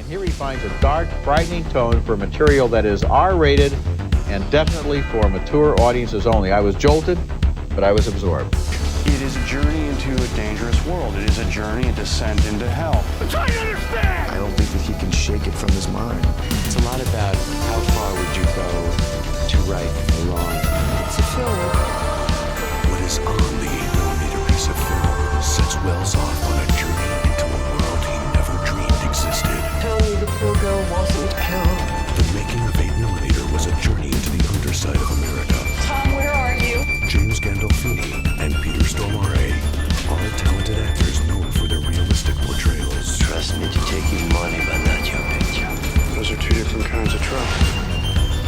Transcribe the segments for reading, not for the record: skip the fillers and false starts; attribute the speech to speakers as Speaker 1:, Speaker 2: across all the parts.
Speaker 1: Here he finds a dark, frightening tone for material that is R-rated and definitely for mature audiences only. I was jolted, but I was absorbed.
Speaker 2: It is a journey into a dangerous world. It is a journey, a descent into hell.
Speaker 3: I'm trying to understand!
Speaker 4: I don't think that he can shake it from his mind.
Speaker 5: It's a lot about how far would you go to right or wrong.
Speaker 6: It's a film.
Speaker 7: What is on the 8mm piece of film sets Wells off on a journey into a world he never dreamed existed.
Speaker 6: Tell me the poor girl wasn't killed.
Speaker 7: The making of 8mm was a journey into the underside of America.
Speaker 6: Tom, where are you?
Speaker 7: James Gandolfini and Peter Stormare, all talented actors known for their realistic portrayals.
Speaker 5: Trust me to take your money, but not your picture.
Speaker 2: Those are two different kinds of trust.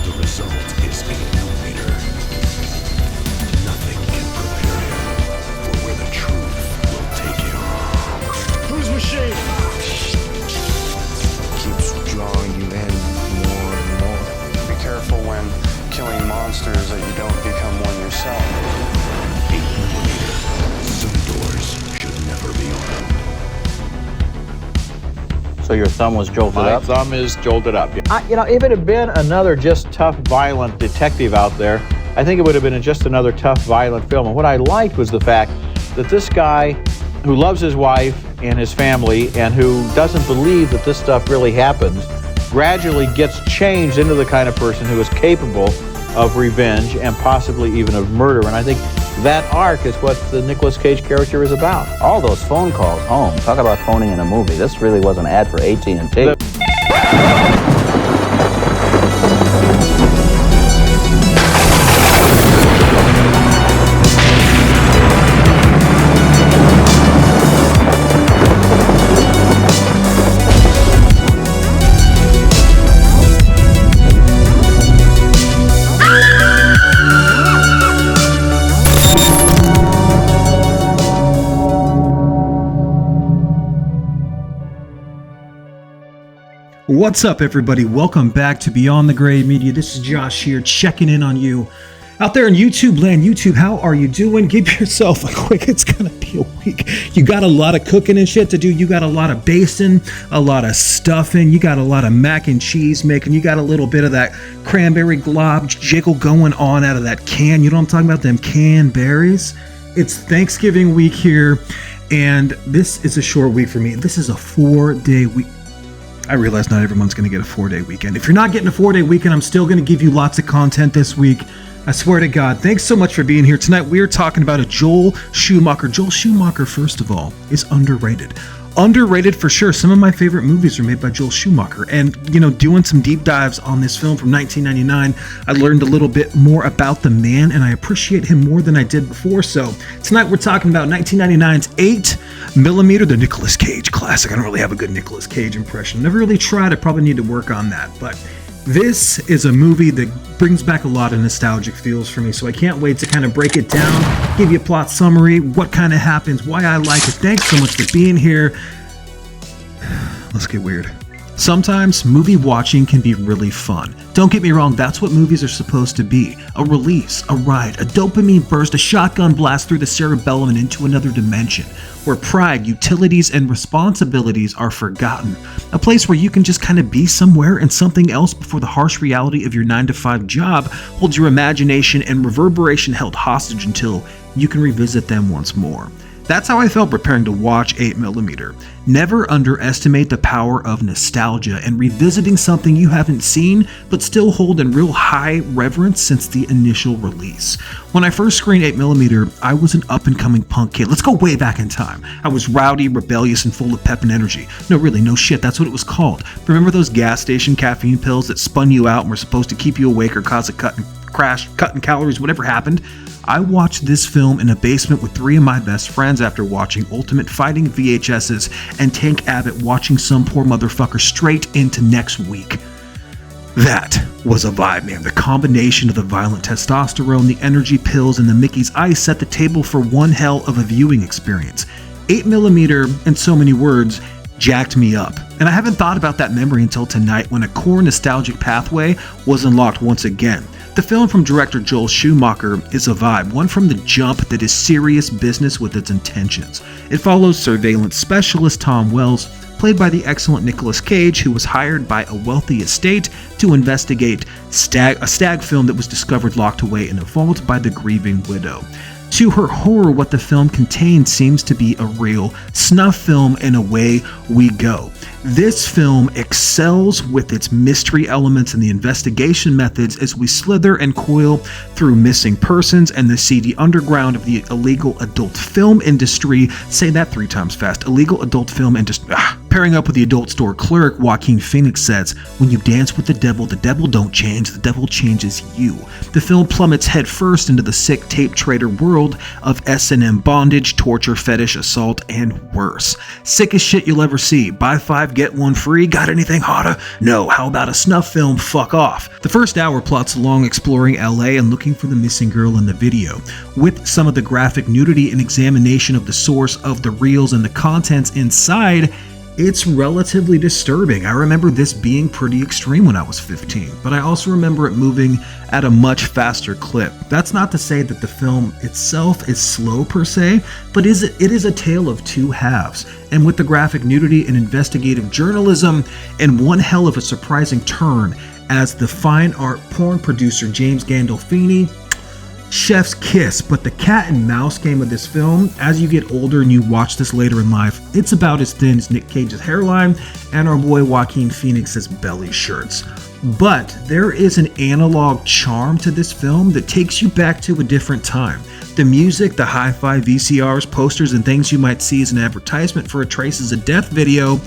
Speaker 7: The result is 8mm. Nothing can prepare him for where the truth will take him.
Speaker 3: Whose machine?
Speaker 4: Keeps drawing you in more and more.
Speaker 2: Be careful when killing monsters that you don't become one yourself.
Speaker 7: 8mm. Some doors should never be opened.
Speaker 1: So your thumb was jolted up? My thumb is jolted up. If it had been another just tough, violent detective out there, I think it would have been just another tough, violent film. And what I liked was the fact that this guy who loves his wife and his family and who doesn't believe that this stuff really happens gradually gets changed into the kind of person who is capable of revenge and possibly even of murder. And I think that arc is what the Nicolas Cage character is about.
Speaker 8: All those phone calls home. Talk about phoning in a movie. This really was an ad for AT&T.
Speaker 9: What's up, everybody? Welcome back to Beyond the Gray Media. This is Josh here, checking in on you out there in YouTube land. YouTube, how are you doing? Give yourself a quick, it's gonna be a week. You got a lot of cooking and shit to do. You got a lot of basting, a lot of stuffing. You got a lot of mac and cheese making. You got a little bit of that cranberry glob jiggle going on out of that can. You know what I'm talking about? Them canned berries. It's Thanksgiving week here, and this is a short week for me. This is a 4-day week. I realize not everyone's going to get a 4-day weekend. If you're not getting a 4-day weekend, I'm still going to give you lots of content this week. I swear to God. Thanks so much for being here. Tonight, we're talking about a Joel Schumacher. Joel Schumacher, first of all, is underrated. Underrated for sure. Some of my favorite movies are made by Joel Schumacher. And, doing some deep dives on this film from 1999, I learned a little bit more about the man, and I appreciate him more than I did before. So tonight we're talking about 1999's 8mm, the Nicolas Cage classic. I don't really have a good Nicolas Cage impression. Never really tried. I probably need to work on that. But this is a movie that brings back a lot of nostalgic feels for me. So I can't wait to kind of break it down, give you a plot summary, what kind of happens, why I like it. Thanks so much for being here. Let's get weird. Sometimes movie watching can be really fun. Don't get me wrong, that's what movies are supposed to be. A release, a ride, a dopamine burst, a shotgun blast through the cerebellum and into another dimension, where pride, utilities, and responsibilities are forgotten. A place where you can just kind of be somewhere and something else before the harsh reality of your 9-to-5 job holds your imagination and reverberation held hostage until you can revisit them once more. That's how I felt preparing to watch 8mm. Never underestimate the power of nostalgia and revisiting something you haven't seen but still hold in real high reverence since the initial release. When I first screened 8mm, I was an up-and-coming punk kid. Let's go way back in time. I was rowdy, rebellious, and full of pep and energy. No, really, no shit, that's what it was called. Remember those gas station caffeine pills that spun you out and were supposed to keep you awake or cause a cutting calories, whatever happened? I watched this film in a basement with 3 of my best friends after watching Ultimate Fighting VHSs and Tank Abbott watching some poor motherfucker straight into next week. That was a vibe, man. The combination of the violent testosterone, the energy pills, and the Mickey's Ice set the table for one hell of a viewing experience. 8mm, in so many words, jacked me up. And I haven't thought about that memory until tonight when a core nostalgic pathway was unlocked once again. The film from director Joel Schumacher is a vibe, one from the jump that is serious business with its intentions. It follows surveillance specialist Tom Wells, played by the excellent Nicolas Cage, who was hired by a wealthy estate to investigate a stag film that was discovered locked away in a vault by the grieving widow. To her horror, what the film contained seems to be a real snuff film, and away we go. This film excels with its mystery elements and the investigation methods as we slither and coil through missing persons and the seedy underground of the illegal adult film industry. Say that 3 times fast. Illegal adult film industry. Pairing up with the adult store clerk, Joaquin Phoenix says, "When you dance with the devil don't change, the devil changes you." The film plummets headfirst into the sick tape trader world of S&M bondage, torture, fetish, assault, and worse. Sickest shit you'll ever see. Buy 5, get 1 free. Got anything hotter? No. How about a snuff film? Fuck off. The first hour plots along exploring LA and looking for the missing girl in the video, with some of the graphic nudity and examination of the source of the reels and the contents inside. It's relatively disturbing. I remember this being pretty extreme when I was 15, but I also remember it moving at a much faster clip. That's not to say that the film itself is slow per se, but it is a tale of 2 halves, and with the graphic nudity and investigative journalism, and one hell of a surprising turn as the fine art porn producer James Gandolfini. Chef's kiss. But the cat and mouse game of this film, as you get older and you watch this later in life, it's about as thin as Nick Cage's hairline and our boy Joaquin Phoenix's belly shirts. But there is an analog charm to this film that takes you back to a different time. The music, the hi-fi VCRs, posters, and things you might see as an advertisement for a Traces of Death video,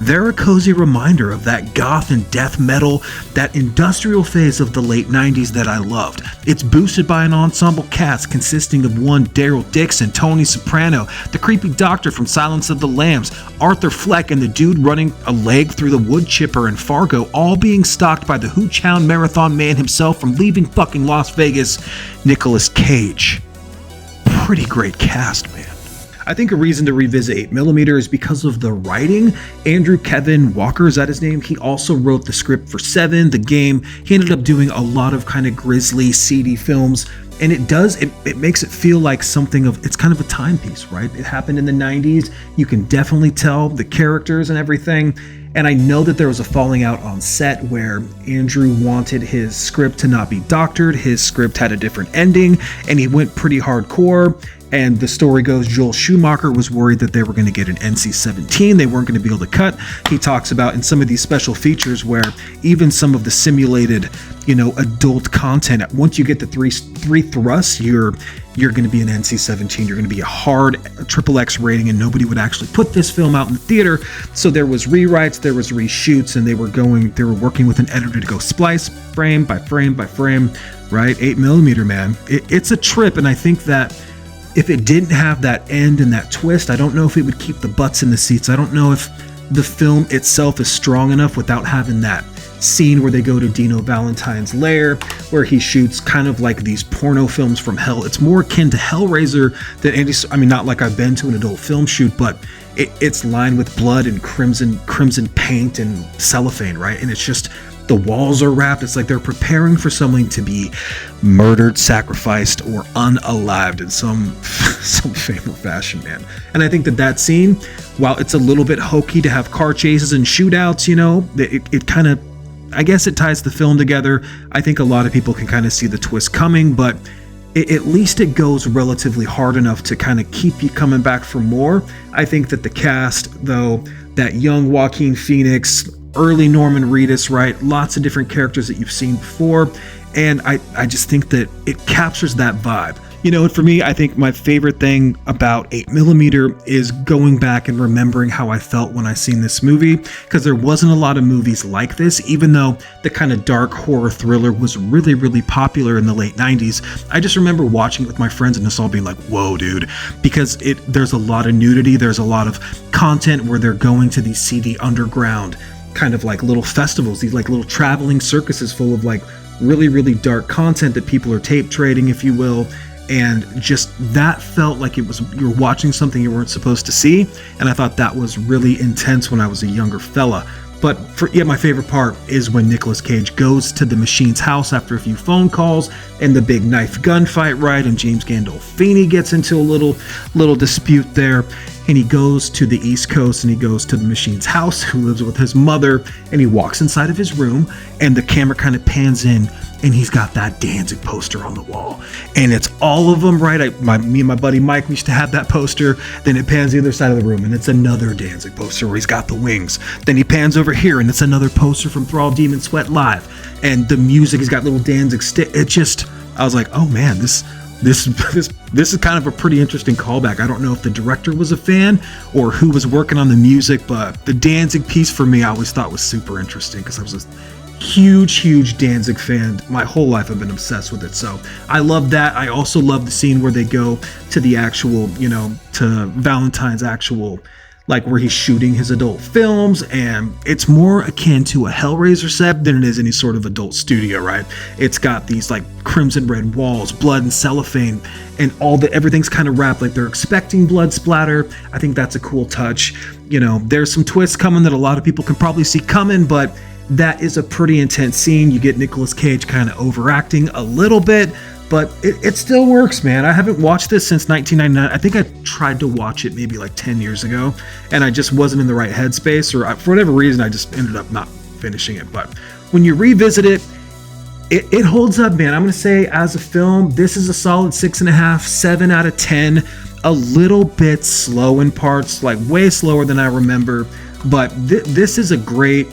Speaker 9: they're a cozy reminder of that goth and death metal, that industrial phase of the late 90s that I loved. It's boosted by an ensemble cast consisting of one Daryl Dixon, Tony Soprano, the creepy doctor from Silence of the Lambs, Arthur Fleck, and the dude running a leg through the wood chipper in Fargo, all being stalked by the Hooch Hound Marathon Man himself from leaving fucking Las Vegas, Nicolas Cage. Pretty great cast, man. I think a reason to revisit 8mm is because of the writing. Andrew Kevin Walker, is that his name? He also wrote the script for Seven, the game. He ended up doing a lot of kind of grisly, seedy films, and it makes it feel like something of, it's kind of a timepiece, right? It happened in the 90s. You can definitely tell the characters and everything. And I know that there was a falling out on set where Andrew wanted his script to not be doctored. His script had a different ending, and he went pretty hardcore. And the story goes, Joel Schumacher was worried that they were going to get an NC-17. They weren't going to be able to cut. He talks about in some of these special features where even some of the simulated, adult content, once you get the three thrusts, you're going to be an NC-17. You're going to be a hard XXX rating, and nobody would actually put this film out in the theater. So there was rewrites, there was reshoots, and they were working with an editor to go splice frame by frame by frame, right? 8mm, man. It's a trip, and I think that if it didn't have that end and that twist, I don't know if it would keep the butts in the seats. I don't know if the film itself is strong enough without having that scene where they go to Dino Valentine's lair, where he shoots kind of like these porno films from hell. It's more akin to Hellraiser than not like I've been to an adult film shoot, but it's lined with blood and crimson paint and cellophane, right? And it's just, the walls are wrapped. It's like they're preparing for someone to be murdered, sacrificed, or unalived in some fame or fashion, man. And I think that scene, while it's a little bit hokey to have car chases and shootouts, it kind of, I guess it ties the film together. I think a lot of people can kind of see the twist coming, but at least it goes relatively hard enough to kind of keep you coming back for more. I think that the cast, though, that young Joaquin Phoenix, early Norman Reedus, right? Lots of different characters that you've seen before. And I just think that it captures that vibe. For me, I think my favorite thing about 8mm is going back and remembering how I felt when I seen this movie, because there wasn't a lot of movies like this, even though the kind of dark horror thriller was really, really popular in the late 90s. I just remember watching it with my friends and us all being like, whoa, dude, because there's a lot of nudity, there's a lot of content where they're going to these seedy underground kind of like little festivals, these like little traveling circuses full of like really, really dark content that people are tape trading, if you will. And just that felt like you're watching something you weren't supposed to see. And I thought that was really intense when I was a younger fella. But my favorite part is when Nicolas Cage goes to the Machine's house after a few phone calls and the big knife gunfight, right? And James Gandolfini gets into a little dispute there. and he goes to the East Coast and he goes to the machine's house, who lives with his mother, and he walks inside of his room, and the camera kind of pans in, and he's got that Danzig poster on the wall, and it's all of them, right? Me and my buddy Mike, we used to have that poster. Then it pans the other side of the room, and it's another Danzig poster where he's got the wings. Then he pans over here, and it's another poster from Thrall Demon Sweat Live, and the music has got little Danzig It just, I was like, oh man, this is kind of a pretty interesting callback. I don't know if the director was a fan or who was working on the music, but the Danzig piece for me I always thought was super interesting because I was a huge Danzig fan. My whole life I've been obsessed with it, so I love that. I also love the scene where they go to the actual, to Valentine's actual, like where he's shooting his adult films, and it's more akin to a Hellraiser set than it is any sort of adult studio, right? It's got these like crimson red walls, blood and cellophane, and everything's kind of wrapped like they're expecting blood splatter. I think that's a cool touch. There's some twists coming that a lot of people can probably see coming, but that is a pretty intense scene. You get Nicolas Cage kind of overacting a little bit, but it still works, man. I haven't watched this since 1999. I think I tried to watch it maybe like 10 years ago, and I just wasn't in the right headspace, or for whatever reason, I just ended up not finishing it. But when you revisit it, it holds up, man. I'm going to say as a film, this is a solid 6.5, 7 out of 10. A little bit slow in parts, like way slower than I remember, but this is a great,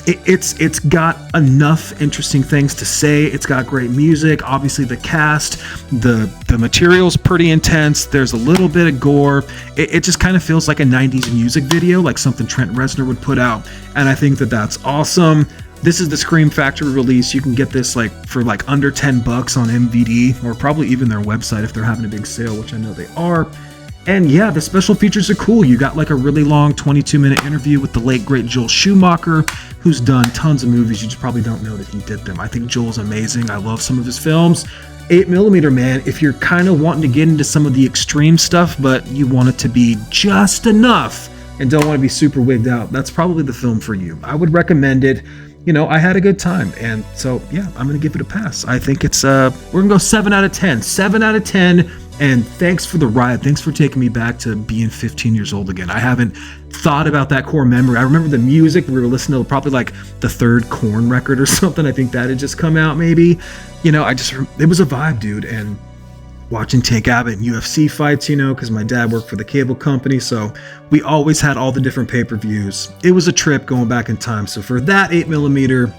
Speaker 9: it's got enough interesting things to say. It's got great music. Obviously the cast, the material's pretty intense. There's a little bit of gore. It just kind of feels like a 90s music video, like something Trent Reznor would put out, and I think that that's awesome. This is the Scream Factory release. You can get this for under $10 on MVD, or probably even their website if they're having a big sale, which I know they are. And yeah, the special features are cool. You got like a really long 22-minute interview with the late great Joel Schumacher, who's done tons of movies. You just probably don't know that he did them. I think Joel's amazing. I love some of his films. 8mm, man, if you're kind of wanting to get into some of the extreme stuff, but you want it to be just enough and don't want to be super wigged out, that's probably the film for you. I would recommend it. I had a good time, and so yeah, I'm gonna give it a pass. I think it's we're gonna go 7 out of 10. 7 out of 10. And thanks for the ride. Thanks for taking me back to being 15 years old again. I haven't thought about that core memory. I remember the music. We were listening to probably like the third Korn record or something. I think that had just come out maybe. It was a vibe, dude. And watching Tank Abbott and UFC fights, because my dad worked for the cable company. So we always had all the different pay-per-views. It was a trip going back in time. So for that 8mm,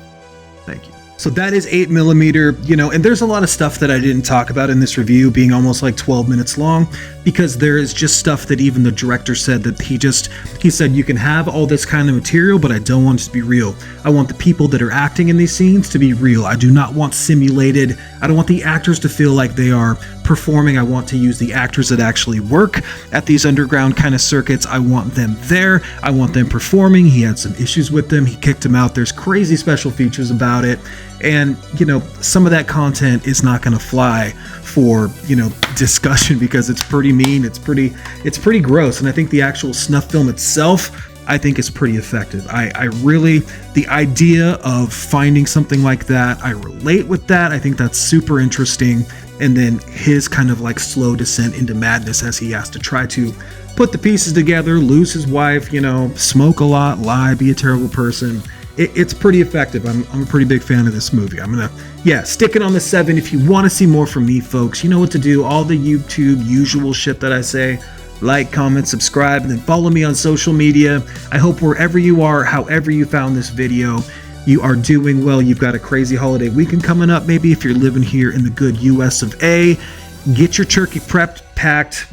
Speaker 9: thank you. So that is 8mm, and there's a lot of stuff that I didn't talk about in this review, being almost like 12 minutes long, because there is just stuff that even the director said that he said, you can have all this kind of material, but I don't want it to be real. I want the people that are acting in these scenes to be real. I do not want simulated. I don't want the actors to feel like they are performing. I want to use the actors that actually work at these underground kind of circuits. I want them there. I want them performing. He had some issues with them. He kicked them out. There's crazy special features about it. And, some of that content is not going to fly for, discussion because it's pretty mean. It's pretty gross. And I think the actual Snuff film itself, I think is pretty effective. I really, the idea of finding something like that, I relate with that. I think that's super interesting. And then his kind of like slow descent into madness as he has to try to put the pieces together, lose his wife, smoke a lot, lie, be a terrible person. It's pretty effective. I'm a pretty big fan of this movie. I'm gonna, stick it on the 7. If you want to see more from me, folks, you know what to do. All the YouTube usual shit that I say. Like, comment, subscribe, and then follow me on social media. I hope wherever you are, however you found this video, you are doing well. You've got a crazy holiday weekend coming up. Maybe if you're living here in the good US of A, get your turkey prepped, packed,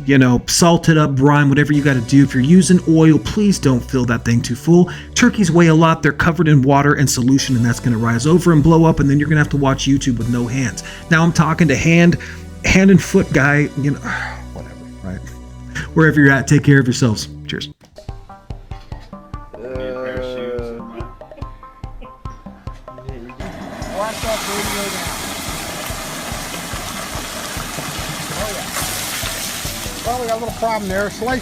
Speaker 9: salted up, brine, whatever you got to do. If you're using oil, please don't fill that thing too full. Turkeys weigh a lot. They're covered in water and solution, and that's going to rise over and blow up, and then you're going to have to watch YouTube with no hands. Now I'm talking to hand and foot guy, whatever, right? Wherever you're at, take care of yourselves. Cheers.
Speaker 10: Well, we got a little problem there. Slice.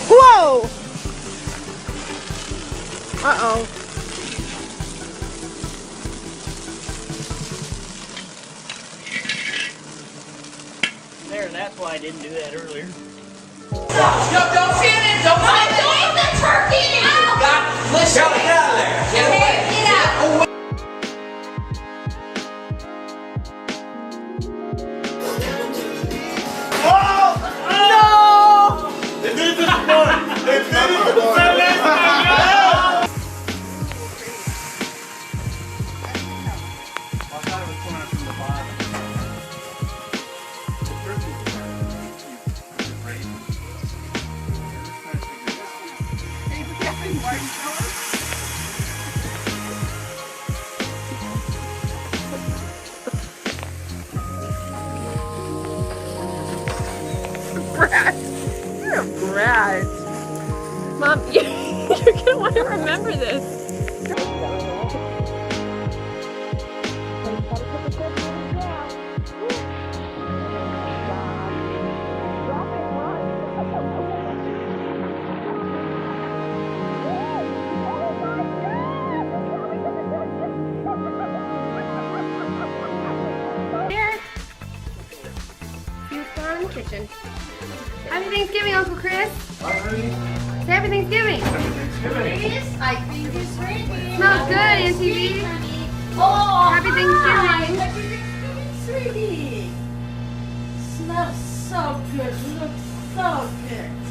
Speaker 6: Whoa! Uh-oh.
Speaker 11: and that's why I didn't do that earlier.
Speaker 12: No, don't stand in. Don't stand in. Leave the turkey out. God, listen. Get out of there. Get away. Get out.
Speaker 6: Brat. You're a brat. Mom, you're gonna want to remember this. Kitchen. Happy Thanksgiving, Uncle Chris. Say Happy Thanksgiving.
Speaker 12: I think it's ready.
Speaker 6: Smells good, Auntie B.
Speaker 12: Oh,
Speaker 6: Happy Thanksgiving.
Speaker 12: Happy Thanksgiving, sweetie. Smells so good. Looks so good.